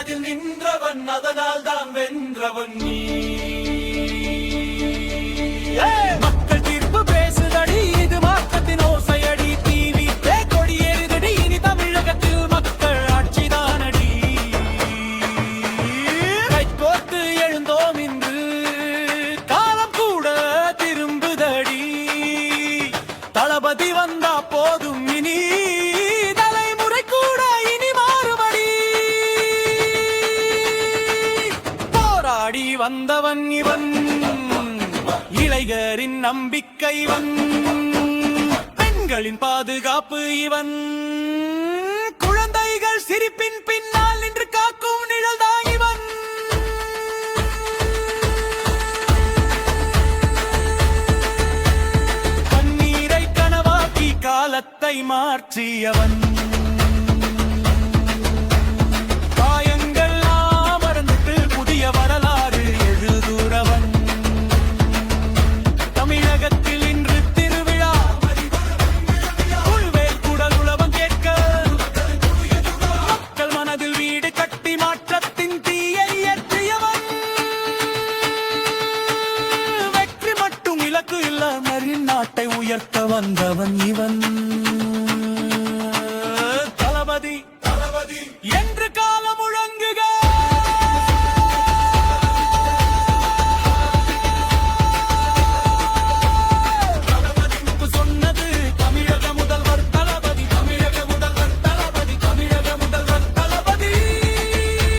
களத்தில் நின்றவன், அதனால் தான் வென்றவன் நீ. மக்கள் தீர்ப்பு பேசுதடி, இது மாற்றத்தின் ஓசையடி. டிவி கொடியேறுதடி, இனி தமிழகத்தில் மக்கள் ஆட்சிதானடி. கைகோர்த்து எழுந்தோம் இன்று, காலம் கூட திரும்புதடி. தளபதி வந்தா போதும் இனி, தலைமுறை கூட இனி மாறுபடி. போராடி வந்தவன் இவன், இளைஞரின் நம்பிக்கை இவன், பெண்களின் பாதுகாப்பு இவன், குழந்தைகள் சிரிப்பின் பின்னால் நின்று காக்கும் நிழல்தான் இவன். கண்ணீரை கனவாக்கி காலத்தை மாற்றியவன், காயங்கள் மறந்துட்டு புதிய வரலாறு எழுதுறவன். தமிழகத்தில் இன்று திருவிழா, புல்வேல் குடல் உழவன் கேட்க, மக்கள் மனதில் வீடு கட்டி மாற்றத்தின் தீயை ஏற்றியவன். வெற்றி மட்டும் இலக்கு இல்ல, நாட்டை உயர்த்த வந்தவன் இவன்.